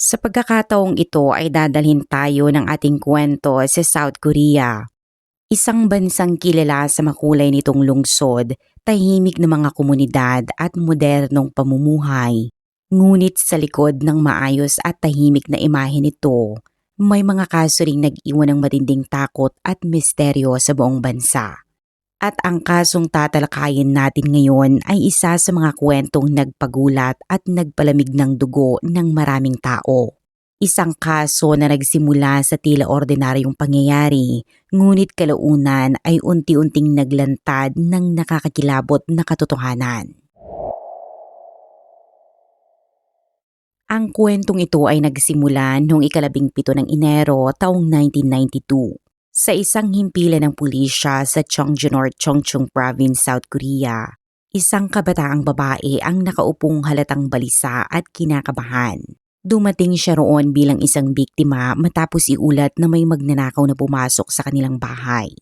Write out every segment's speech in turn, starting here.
Sa pagkakataong ito ay dadalhin tayo ng ating kwento sa South Korea. Isang bansang kilala sa makulay nitong lungsod, tahimik na mga komunidad at modernong pamumuhay. Ngunit sa likod ng maayos at tahimik na imahe nito, may mga kaso ring nag-iwan ng matinding takot at misteryo sa buong bansa. At ang kasong tatalakayin natin ngayon ay isa sa mga kwentong nagpagulat at nagpalamig ng dugo ng maraming tao. Isang kaso na nagsimula sa tila ordinaryong pangyayari, ngunit kalaunan ay unti-unting naglantad ng nakakakilabot na katotohanan. Ang kwentong ito ay nagsimula noong 17 ng Enero taong 1992 sa isang himpilan ng pulisya sa Cheongju North Chongchung Province, South Korea. Isang kabataang babae ang nakaupong halatang balisa at kinakabahan. Dumating siya roon bilang isang biktima matapos iulat na may magnanakaw na pumasok sa kanilang bahay.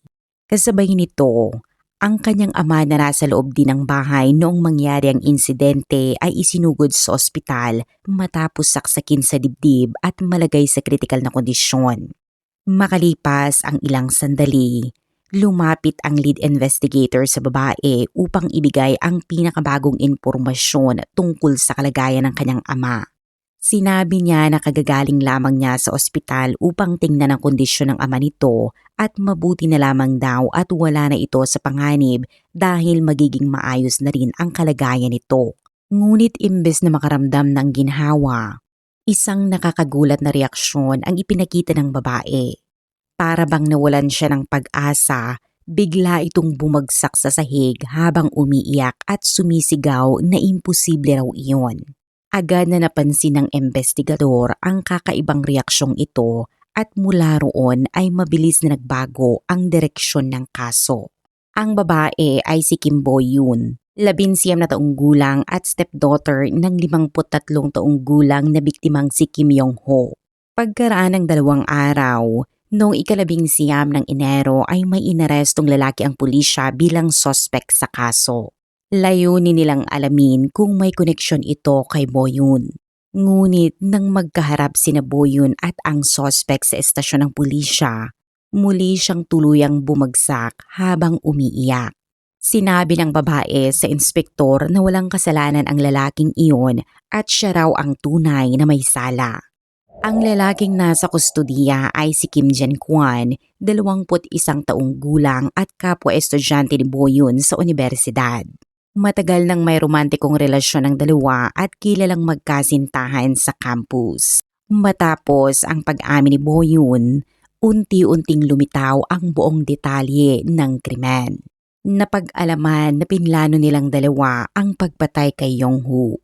Kasabay nito, ang kanyang ama na nasa loob din ng bahay noong mangyari ang insidente ay isinugod sa ospital matapos saksakin sa dibdib at malagay sa kritikal na kondisyon. Makalipas ang ilang sandali, lumapit ang lead investigator sa babae upang ibigay ang pinakabagong impormasyon tungkol sa kalagayan ng kanyang ama. Sinabi niya na kagagaling lamang niya sa ospital upang tingnan ang kondisyon ng ama nito at mabuti na lamang daw at wala na ito sa panganib dahil magiging maayos na rin ang kalagayan nito. Ngunit imbes na makaramdam ng ginhawa, isang nakakagulat na reaksyon ang ipinakita ng babae. Para bang nawalan siya ng pag-asa, bigla itong bumagsak sa sahig habang umiiyak at sumisigaw na imposible raw iyon. Agad na napansin ng investigador ang kakaibang reaksyong ito at mula roon ay mabilis na nagbago ang direksyon ng kaso. Ang babae ay si Kim Bo-yoon, 19 na taong gulang at stepdaughter ng 53 taong gulang na biktimang si Kim Yong-ho. Pagkaraan ng 2 araw, noong 19 ng Enero ay may inarestong lalaki ang pulisya bilang sospek sa kaso. Layunin nilang alamin kung may koneksyon ito kay Bo-yoon. Ngunit nang magkaharap sina Bo-yoon at ang sospek sa estasyon ng pulisya, muli siyang tuluyang bumagsak habang umiiyak. Sinabi ng babae sa inspektor na walang kasalanan ang lalaking iyon at siya raw ang tunay na may sala. Ang lalaking nasa kustudiya ay si Kim Jae-kwon, 21 taong gulang at kapwa estudyante ni Bo-yoon sa universidad. Matagal nang may romantikong relasyon ng dalawa at kilalang magkasintahan sa campus. Matapos ang pag-amin ni Bo-yoon, unti-unting lumitaw ang buong detalye ng krimen. Napag-alaman na pinlano nilang dalawa ang pagpatay kay Yong-ho.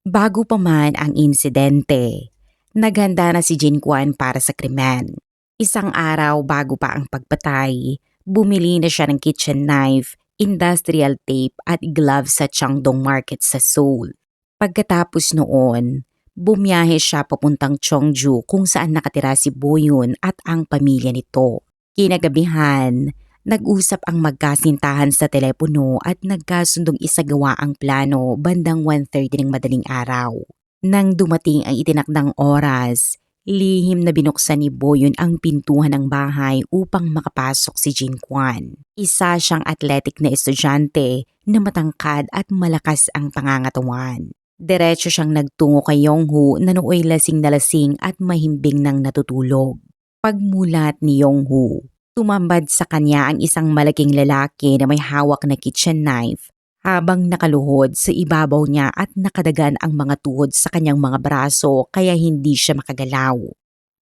Bago pa man ang insidente, naghanda na si Jae-kwon para sa krimen. Isang araw bago pa ang pagpatay, bumili na siya ng kitchen knife, industrial tape at gloves sa Changdong Market sa Seoul. Pagkatapos noon, bumiyahe siya papuntang Cheongju kung saan nakatira si Bo-yoon at ang pamilya nito. Kinagabihan, nag-usap ang magkasintahan sa telepono at nagkasundong isagawa ang plano bandang 1:30 ng madaling araw. Nang dumating ang itinakdang oras, lihim na binuksan ni Bo-yoon ang pintuan ng bahay upang makapasok si Jae-kwon. Isa siyang athletic na estudyante na matangkad at malakas ang pangangatawan. Diretso siyang nagtungo kay Yong-ho na nooy lasing na lasing at mahimbing nang natutulog. Pagmulat ni Yong-ho, tumambad sa kanya ang isang malaking lalaki na may hawak na kitchen knife habang nakaluhod sa ibabaw niya at nakadagan ang mga tuhod sa kanyang mga braso kaya hindi siya makagalaw.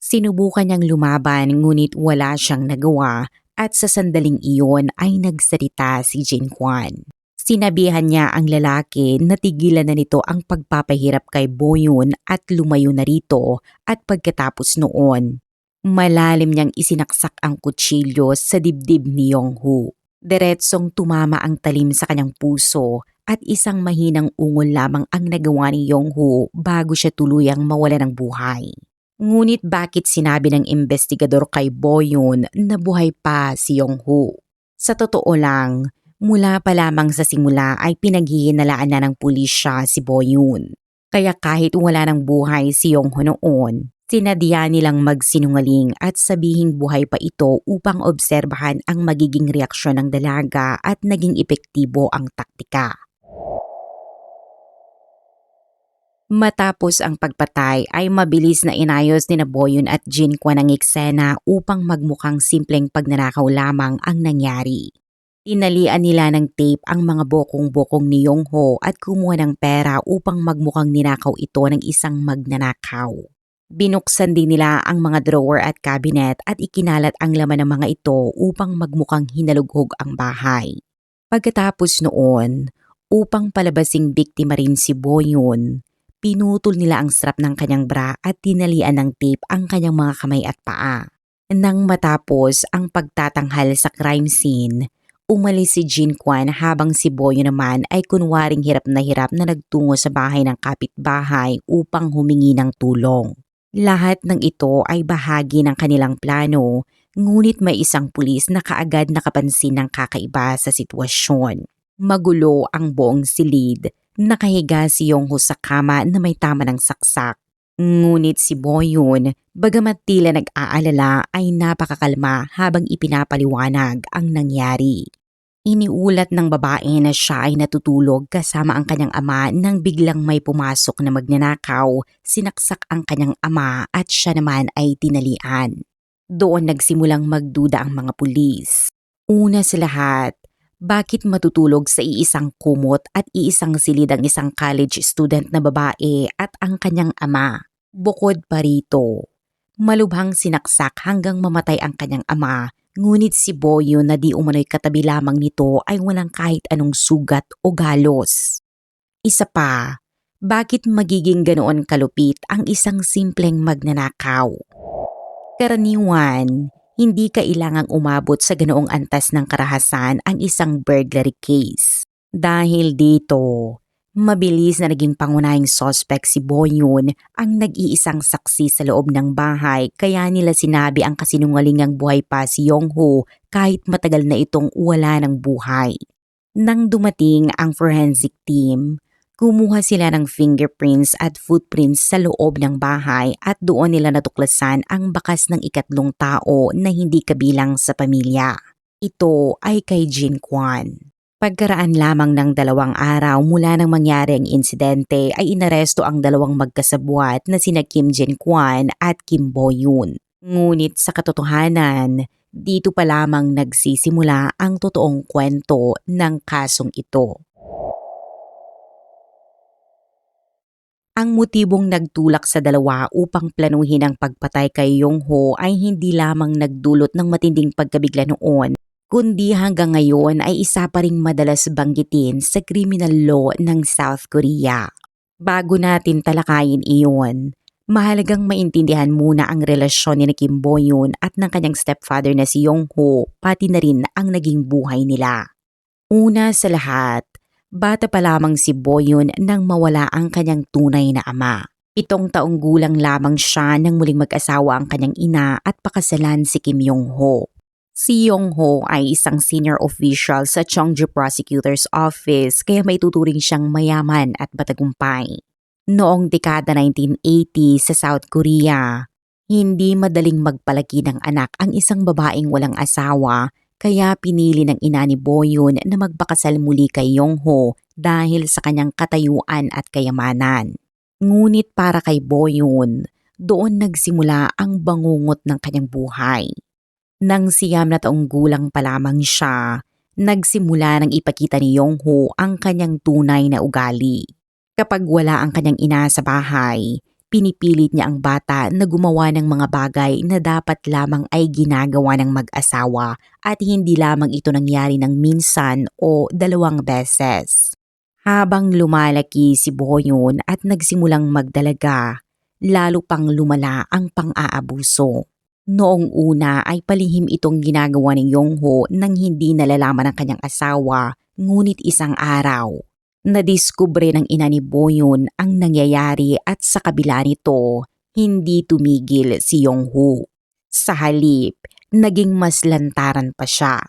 Sinubukan niyang lumaban ngunit wala siyang nagawa at sa sandaling iyon ay nagsalita si Jae-kwon. Sinabihan niya ang lalaki na tigilan na nito ang pagpapahirap kay Bo-yoon at lumayo na rito at pagkatapos noon, malalim niyang isinaksak ang kutsilyo sa dibdib ni Yong-ho. Diretsong tumama ang talim sa kanyang puso at isang mahinang ungol lamang ang nagawa ni Yong-ho bago siya tuluyang mawala ng buhay. Ngunit bakit sinabi ng investigador kay Bo-yoon na buhay pa si Yong-ho? Sa totoo lang, mula pa lamang sa simula ay pinaghihinalaan na ng pulisya si Bo-yoon. Kaya kahit wala ng buhay si Yongho noon, sinadya nilang magsinungaling at sabihing buhay pa ito upang obserbahan ang magiging reaksyon ng dalaga at naging epektibo ang taktika. Matapos ang pagpatay ay mabilis na inayos ni Boyun at Jin Kwan ang eksena upang magmukhang simpleng pagnanakaw lamang ang nangyari. Tinalian nila ng tape ang mga bokong-bokong ni Yongho at kumuha ng pera upang magmukhang ninakaw ito ng isang magnanakaw. Binuksan din nila ang mga drawer at cabinet at ikinalat ang laman ng mga ito upang magmukhang hinalughog ang bahay. Pagkatapos noon, upang palabasing biktima rin si Boyun, pinutol nila ang strap ng kanyang bra at tinalian ng tape ang kanyang mga kamay at paa. Nang matapos ang pagtatanghal sa crime scene, umalis si Jin Kwan habang si Boyun naman ay kunwaring hirap na nagtungo sa bahay ng kapitbahay upang humingi ng tulong. Lahat ng ito ay bahagi ng kanilang plano, ngunit may isang pulis na kaagad nakapansin ng kakaiba sa sitwasyon. Magulo ang buong silid. Nakahiga si Yongho sa kama na may tama ng saksak. Ngunit si Boyun, bagamat tila nag-aalala, ay napakakalma habang ipinapaliwanag ang nangyari. Iniulat ng babae na siya ay natutulog kasama ang kanyang ama nang biglang may pumasok na magnanakaw, sinaksak ang kanyang ama at siya naman ay tinalian. Doon nagsimulang magduda ang mga pulis. Una sa lahat, bakit matutulog sa iisang kumot at iisang silid ang isang college student na babae at ang kanyang ama? Bukod pa rito, malubhang sinaksak hanggang mamatay ang kanyang ama, ngunit si Boyun na di umano'y katabi lamang nito ay walang kahit anong sugat o galos. Isa pa, bakit magiging ganoon kalupit ang isang simpleng magnanakaw? Karaniwan, hindi kailangang umabot sa ganoong antas ng karahasan ang isang burglary case. Dahil dito, mabilis na naging pangunahing suspect si Boyun, ang nag-iisang saksi sa loob ng bahay, kaya nila sinabi ang kasinungalingang buhay pa si Yongho kahit matagal na itong wala ng buhay. Nang dumating ang forensic team, kumuha sila ng fingerprints at footprints sa loob ng bahay at doon nila natuklasan ang bakas ng ikatlong tao na hindi kabilang sa pamilya. Ito ay kay Jin Kwan. Pagkaraan lamang ng 2 araw mula nang mangyari ang insidente ay inaresto ang 2 magkasabwat na sina Kim Jin Kwan at Kim Boyun. Ngunit sa katotohanan, dito pa lamang nagsisimula ang totoong kwento ng kasong ito. Ang motibong nagtulak sa dalawa upang planuhin ang pagpatay kay Yongho ay hindi lamang nagdulot ng matinding pagkabigla noon, kundi hanggang ngayon ay isa pa ring madalas banggitin sa criminal law ng South Korea. Bago natin talakayin iyon, mahalagang maintindihan muna ang relasyon ni Kim Boyun at ng kanyang stepfather na si Yongho, pati na rin ang naging buhay nila. Una sa lahat, bata pa lamang si Boyun nang mawala ang kanyang tunay na ama. 7 taong gulang lamang siya nang muling mag-asawa ang kanyang ina at pakasalan si Kim Yongho. Si Yongho ay isang senior official sa Cheongju Prosecutor's Office kaya may tuturing siyang mayaman at matagumpay. Noong dekada 1980 sa South Korea, hindi madaling magpalaki ng anak ang isang babaeng walang asawa. Kaya pinili ng ina ni Boyun na magpakasal muli kay Yongho dahil sa kanyang katayuan at kayamanan. Ngunit para kay Boyun, doon nagsimula ang bangungot ng kanyang buhay. Nang 9 na taong gulang pa lamang siya, nagsimula ng ipakita ni Yongho ang kanyang tunay na ugali. Kapag wala ang kanyang ina sa bahay, pinipilit niya ang bata na gumawa ng mga bagay na dapat lamang ay ginagawa ng mag-asawa at hindi lamang ito nangyari ng minsan o 2 beses. Habang lumalaki si Boyun at nagsimulang magdalaga, lalo pang lumala ang pang-aabuso. Noong una ay palihim itong ginagawa ni Yongho nang hindi nalalaman ng kanyang asawa, ngunit isang araw, nadiskubre ng ina ni Boyun ang nangyayari at sa kabila nito, hindi tumigil si Yongho. Sa halip, naging mas lantaran pa siya.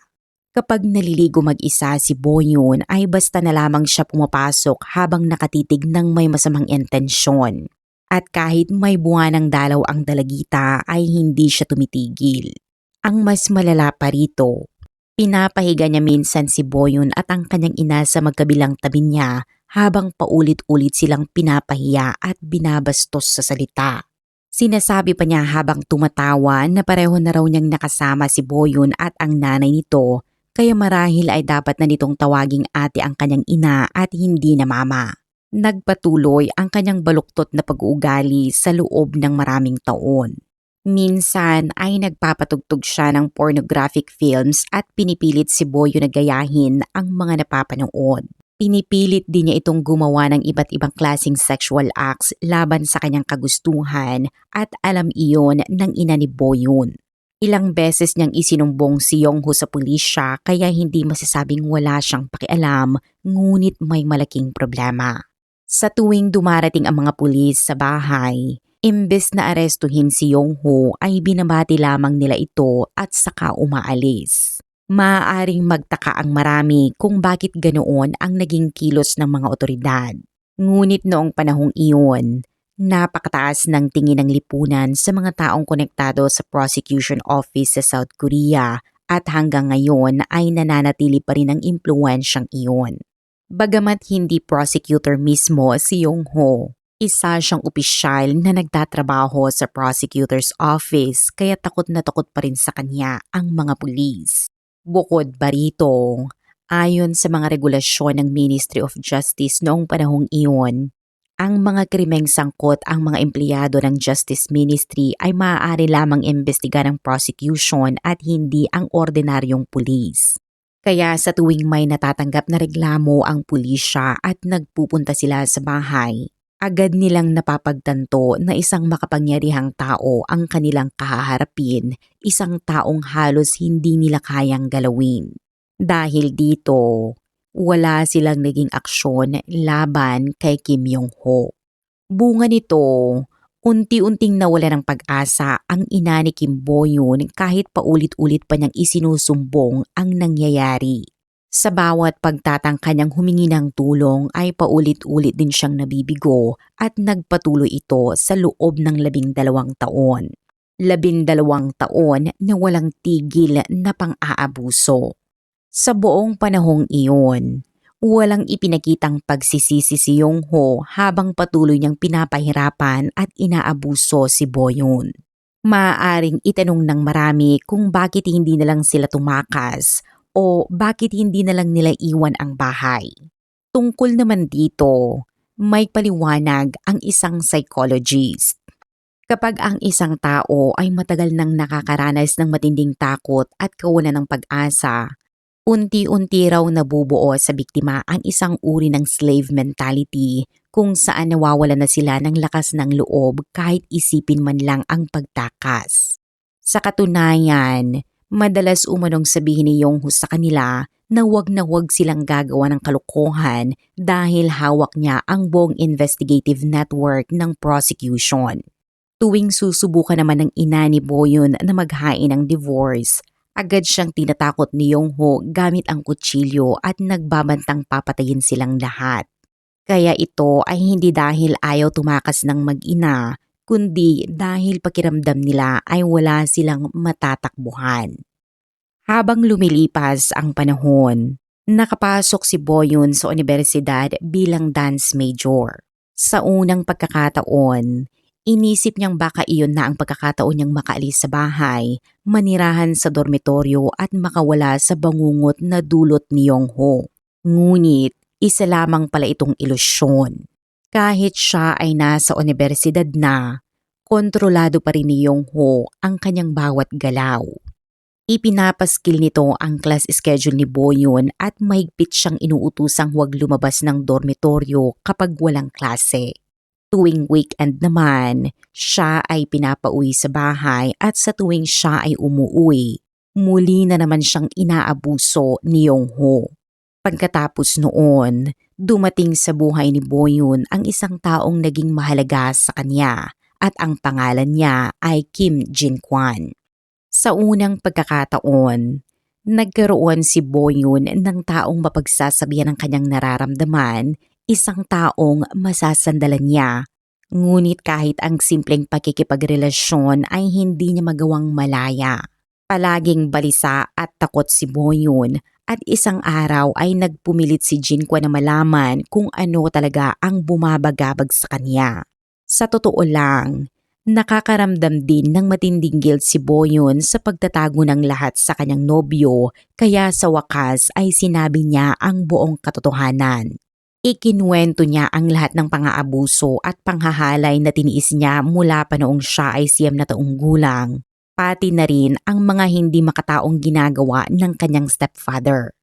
Kapag naliligo mag-isa si Boyun ay basta na lamang siya pumapasok habang nakatitig ng may masamang intensyon. At kahit may buwanang dalaw ang dalagita ay hindi siya tumitigil. Ang mas malala pa rito, pinapahiga niya minsan si Boyun at ang kanyang ina sa magkabilang tabi niya habang paulit-ulit silang pinapahiya at binabastos sa salita. Sinasabi pa niya habang tumatawa na pareho na raw niyang nakasama si Boyun at ang nanay nito, kaya marahil ay dapat na nitong tawaging ate ang kanyang ina at hindi na mama. Nagpatuloy ang kanyang baluktot na pag-uugali sa loob ng maraming taon. Minsan ay nagpapatugtog siya ng pornographic films at pinipilit si Boyun na gayahin ang mga napapanood. Pinipilit din niya itong gumawa ng iba't ibang klaseng sexual acts laban sa kanyang kagustuhan at alam iyon ng ina ni Boyun. Ilang beses niyang isinumbong si Yongho sa pulisya kaya hindi masasabing wala siyang pakialam, ngunit may malaking problema. Sa tuwing dumarating ang mga pulis sa bahay, imbes na arestuhin si Yongho ay binabati lamang nila ito at saka umaalis. Maaaring magtaka ang marami kung bakit ganoon ang naging kilos ng mga otoridad. Ngunit noong panahong iyon, napakataas ng tingin ng lipunan sa mga taong konektado sa prosecution office sa South Korea at hanggang ngayon ay nananatili pa rin ang impluwensyang iyon. Bagamat hindi prosecutor mismo si Yongho, isa siyang opisyal na nagtatrabaho sa prosecutor's office kaya takot na takot pa rin sa kanya ang mga pulis. Bukod pa rito, ayon sa mga regulasyon ng Ministry of Justice noong panahong iyon, ang mga krimeng sangkot ang mga empleyado ng Justice Ministry ay maaari lamang imbestiga ng prosecution at hindi ang ordinaryong pulis. Kaya sa tuwing may natatanggap na reklamo ang pulisya at nagpupunta sila sa bahay, agad nilang napapagtanto na isang makapangyarihang tao ang kanilang kahaharapin, isang taong halos hindi nila kayang galawin. Dahil dito, wala silang naging aksyon laban kay Kim Yong-ho. Bunga nito, unti-unting nawala ng pag-asa ang ina ni Kim Boyun kahit paulit-ulit pa niyang isinusumbong ang nangyayari. Sa bawat pagtatangka niyang humingi ng tulong ay paulit-ulit din siyang nabibigo at nagpatuloy ito sa loob ng 12 taon. 12 taon na walang tigil na pang-aabuso. Sa buong panahong iyon, walang ipinakitang pagsisisi si Yongho habang patuloy niyang pinapahirapan at inaabuso si Boyun. Maaaring itanong ng marami kung bakit hindi na lang sila tumakas o bakit hindi na lang nila iwan ang bahay. Tungkol naman dito, may paliwanag ang isang psychologist. Kapag ang isang tao ay matagal nang nakakaranas ng matinding takot at kawalan ng pag-asa, unti-unti raw nabubuo sa biktima ang isang uri ng slave mentality kung saan nawawala na sila ng lakas ng loob kahit isipin man lang ang pagtakas. Sa katunayan, madalas umanong sabihin ni Yongho sa kanila na wag silang gagawa ng kalokohan dahil hawak niya ang buong investigative network ng prosecution. Tuwing susubukan naman ng ina ni Boyun na maghain ng divorce, agad siyang tinatakot ni Yongho gamit ang kutsilyo at nagbabantang papatayin silang lahat. Kaya ito ay hindi dahil ayaw tumakas ng mag-ina, kundi dahil pakiramdam nila ay wala silang matatakbuhan. Habang lumilipas ang panahon, nakapasok si Boyun sa universidad bilang dance major. Sa unang pagkakataon, inisip niyang baka iyon na ang pagkakataon niyang makaalis sa bahay, manirahan sa dormitoryo at makawala sa bangungot na dulot ni Yongho. Ngunit isa lamang pala itong ilusyon. Kahit siya ay nasa universidad na, kontrolado pa rin ni Yongho ang kanyang bawat galaw. Ipinapaskil nito ang class schedule ni Boyun at mahigpit siyang inuutusang huwag lumabas ng dormitoryo kapag walang klase. Tuwing weekend naman, siya ay pinapauwi sa bahay at sa tuwing siya ay umuwi, muli na naman siyang inaabuso ni Yongho. Pagkatapos noon, dumating sa buhay ni Boyun ang isang taong naging mahalaga sa kanya at ang pangalan niya ay Kim Jin-kwan. Sa unang pagkakataon, Nagkaroon si Boyun ng taong mapagsasabihan ng kanyang nararamdaman, isang taong masasandalan niya. Ngunit kahit ang simpleng pakikipagrelasyon ay hindi niya magawang malaya. Palaging balisa at takot si Boyun at isang araw ay nagpumilit si Jinqua na malaman kung ano talaga ang bumabagabag sa kanya. Sa totoo lang, nakakaramdam din ng matinding guilt si Boyun sa pagtatago ng lahat sa kanyang nobyo, kaya sa wakas ay sinabi niya ang buong katotohanan. Ikinuwento niya ang lahat ng pang-aabuso at panghahalay na tiniis niya mula pa noong siya ay 9 na taong gulang, pati na rin ang mga hindi makataong ginagawa ng kanyang stepfather.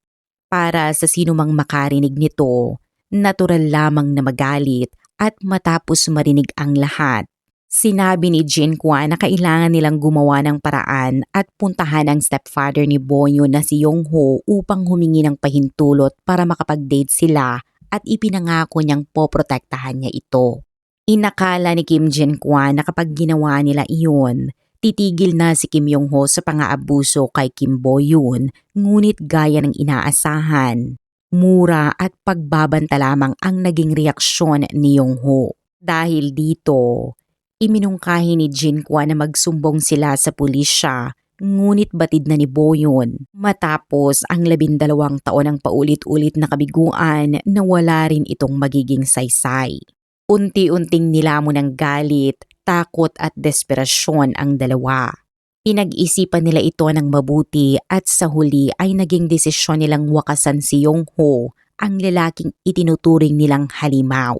Para sa sino mang makarinig nito, natural lamang na magalit at matapos marinig ang lahat. Sinabi ni Jinqua na kailangan nilang gumawa ng paraan at puntahan ang stepfather ni Boyun na si Yongho upang humingi ng pahintulot para makapag-date sila at ipinangako niyang poprotektahan niya ito. Inakala ni Kim Jinqua na kapag ginawa nila iyon, titigil na si Kim Yongho sa pang-aabuso kay Kim Boyun, ngunit gaya ng inaasahan, mura at pagbabanta lamang ang naging reaksyon ni Yongho. Dahil dito, iminungkahi ni Jinqua na magsumbong sila sa pulisya, ngunit batid na ni Boyun matapos ang 12 taon ng paulit-ulit na kabiguan na wala rin itong magiging saysay. Unti-unting nilamon ng galit, takot at desperasyon ang dalawa. Pinag-isipan nila ito ng mabuti at sa huli ay naging desisyon nilang wakasan si Yongho, ang lalaking itinuturing nilang halimaw.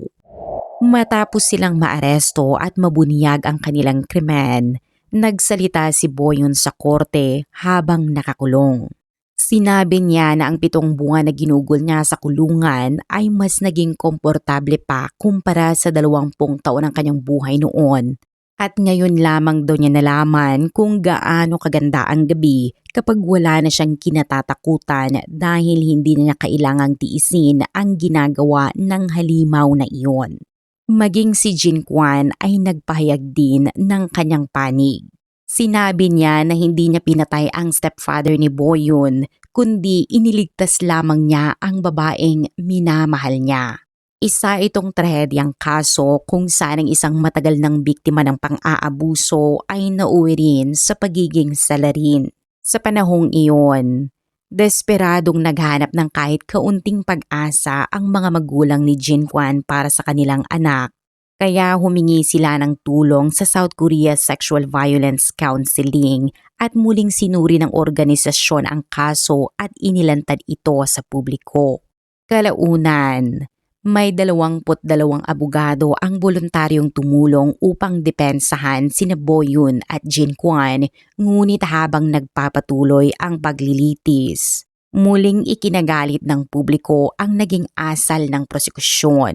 Matapos silang maaresto at mabunyag ang kanilang krimen, nagsalita si Boyun sa korte habang nakakulong. Sinabi niya na ang 7 buwan na ginugol niya sa kulungan ay mas naging komportable pa kumpara sa 20 taon ng kanyang buhay noon. At ngayon lamang daw niya nalaman kung gaano kaganda ang gabi kapag wala na siyang kinatatakutan dahil hindi na niya kailangang tiisin ang ginagawa ng halimaw na iyon. Maging si Jinqua ay nagpahayag din ng kanyang panig. Sinabi niya na hindi niya pinatay ang stepfather ni Boyun, kundi iniligtas lamang niya ang babaeng minamahal niya. Isa itong trahedyang kaso kung saan ang isang matagal ng biktima ng pang-aabuso ay nauwi rin sa pagiging salarin. Sa panahong iyon, desperadong naghanap ng kahit kaunting pag-asa ang mga magulang ni Jinqua para sa kanilang anak. Kaya humingi sila ng tulong sa South Korea Sexual Violence Counseling at muling sinuri ng organisasyon ang kaso at inilantad ito sa publiko. Kalaunan, may 22 abogado ang voluntaryong tumulong upang depensahan sina Boyun at Jinqua, ngunit habang nagpapatuloy ang paglilitis, muling ikinagalit ng publiko ang naging asal ng prosekusyon.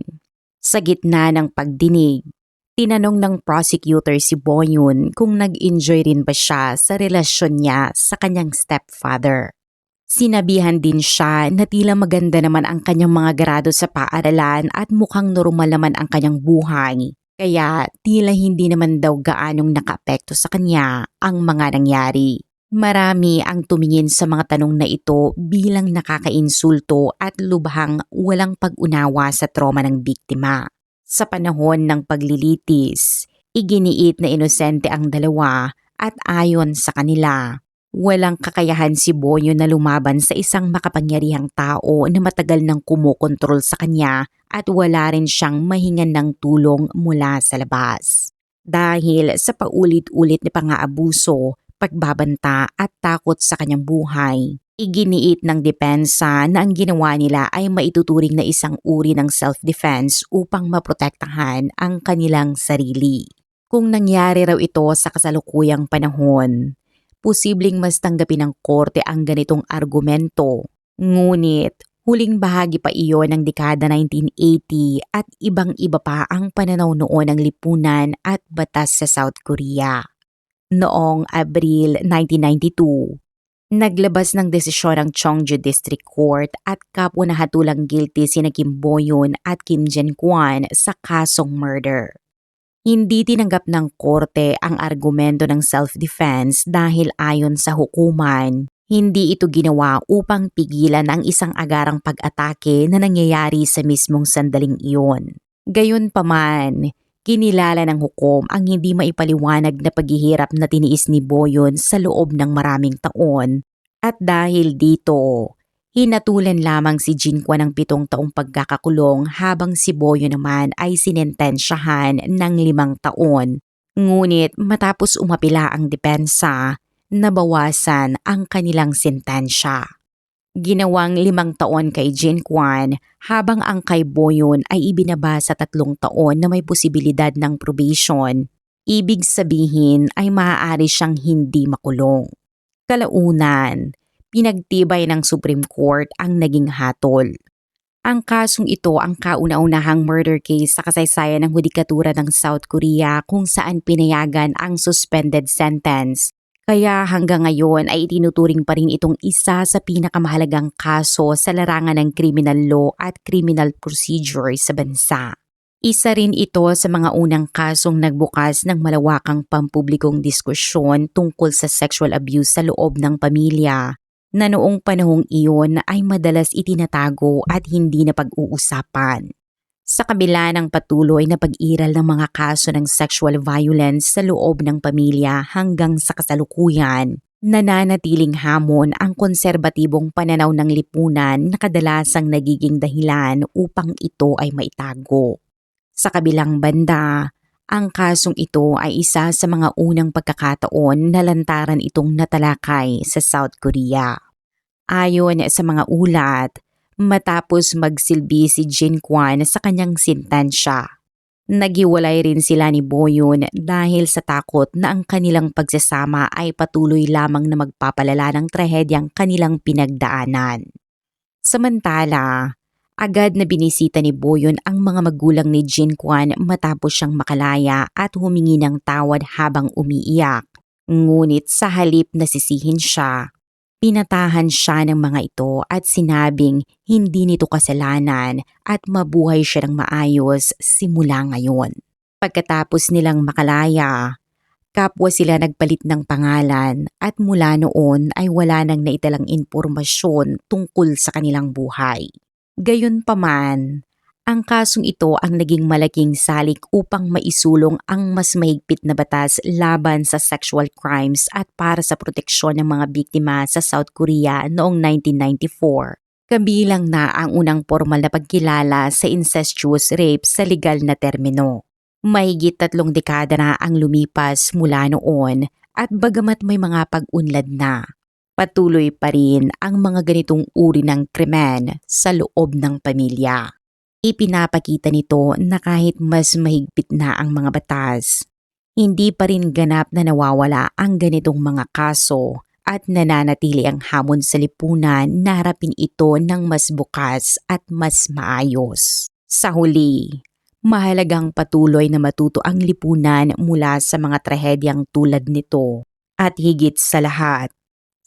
Sa gitna ng pagdinig, tinanong ng prosecutor si Boyun kung nag-enjoy rin ba siya sa relasyon niya sa kanyang stepfather. Sinabihan din siya na tila maganda naman ang kanyang mga grado sa paaralan at mukhang normal naman ang kanyang buhay, kaya tila hindi naman daw gaanong nakaapekto sa kanya ang mga nangyari. Marami ang tumingin sa mga tanong na ito bilang nakakainsulto at lubhang walang pag-unawa sa trauma ng biktima. Sa panahon ng paglilitis, iginiit na inosente ang dalawa at ayon sa kanila, walang kakayahan si Boyun na lumaban sa isang makapangyarihang tao na matagal nang kumokontrol sa kanya at wala rin siyang mahingan ng tulong mula sa labas. Dahil sa paulit-ulit na pang-aabuso, pagbabanta at takot sa kanyang buhay, iginiit ng depensa na ang ginawa nila ay maituturing na isang uri ng self-defense upang maprotektahan ang kanilang sarili. Kung nangyari raw ito sa kasalukuyang panahon, posibleng mas tanggapin ng korte ang ganitong argumento. Ngunit, huling bahagi pa iyon ng dekada 1980 at ibang-iba pa ang pananaw noon ng lipunan at batas sa South Korea. Noong Abril 1992, naglabas ng desisyon ang Cheongju District Court at kapwa nahatulang guilty sina Kim Boyun at Kim Jinqua sa kasong murder. Hindi tinanggap ng korte ang argumento ng self-defense dahil ayon sa hukuman, Hindi ito ginawa upang pigilan ang isang agarang pag-atake na nangyayari sa mismong sandaling iyon. Gayunpaman, kinilala ng hukom ang hindi maipaliwanag na paghihirap na tiniis ni Boyon sa loob ng maraming taon at dahil dito, hinatulan lamang si Jinqua ng 7 taong pagkakakulong habang si Boyon naman ay sinentensyahan ng 5 taon. Ngunit matapos umapila ang depensa, nabawasan ang kanilang sentensya. Ginawang 5 taon kay Jinquan habang ang kay Boyon ay ibinaba sa 3 taon na may posibilidad ng probation. Ibig sabihin ay maaari siyang hindi makulong. Kalaunan, pinagtibay ng Supreme Court ang naging hatol. Ang kasong ito ang kauna-unahang murder case sa kasaysayan ng hudikatura ng South Korea kung saan pinayagan ang suspended sentence. Kaya hanggang ngayon ay itinuturing pa rin itong isa sa pinakamahalagang kaso sa larangan ng criminal law at criminal procedure sa bansa. Isa rin ito sa mga unang kasong nagbukas ng malawakang pampublikong diskusyon tungkol sa sexual abuse sa loob ng pamilya, na noong panahong iyon ay madalas itinatago at hindi na pag-uusapan. Sa kabila ng patuloy na pag-iral ng mga kaso ng sexual violence sa loob ng pamilya hanggang sa kasalukuyan, nananatiling hamon ang konserbatibong pananaw ng lipunan na kadalasang nagiging dahilan upang ito ay maitago. Sa kabilang banda, ang kasong ito ay isa sa mga unang pagkakataon na lantaran itong natalakay sa South Korea. Ayon sa mga ulat, matapos magsilbi si Jinquan sa kanyang sentensya, naghiwalay rin sila ni Boyon dahil sa takot na ang kanilang pagsasama ay patuloy lamang na magpapalala ng trahedyang kanilang pinagdaanan. Samantala, agad na binisita ni Boyon ang mga magulang ni Jinquan matapos siyang makalaya at humingi ng tawad habang umiiyak. Ngunit sa halip na sisihin siya, pinatahan siya ng mga ito at sinabing hindi nito kasalanan at mabuhay siya ng maayos simula ngayon. Pagkatapos nilang makalaya, kapwa sila nagpalit ng pangalan at mula noon ay wala nang naitalang impormasyon tungkol sa kanilang buhay. Gayunpaman, ang kasong ito ang naging malaking salik upang maisulong ang mas mahigpit na batas laban sa sexual crimes at para sa proteksyon ng mga biktima sa South Korea noong 1994. Kabilang na ang unang formal na pagkilala sa incestuous rape sa legal na termino. Mahigit 3 dekada na ang lumipas mula noon at bagamat may mga pag-unlad na, patuloy pa rin ang mga ganitong uri ng krimen sa loob ng pamilya. Ipinapakita nito na kahit mas mahigpit na ang mga batas, hindi pa rin ganap na nawawala ang ganitong mga kaso at nananatili ang hamon sa lipunan na harapin ito ng mas bukas at mas maayos. Sa huli, mahalagang patuloy na matuto ang lipunan mula sa mga trahedyang tulad nito at higit sa lahat,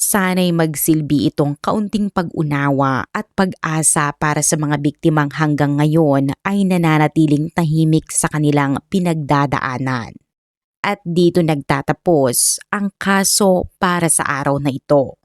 sana'y magsilbi itong kaunting pag-unawa at pag-asa para sa mga biktimang hanggang ngayon ay nananatiling tahimik sa kanilang pinagdadaanan. At dito nagtatapos ang kaso para sa araw na ito.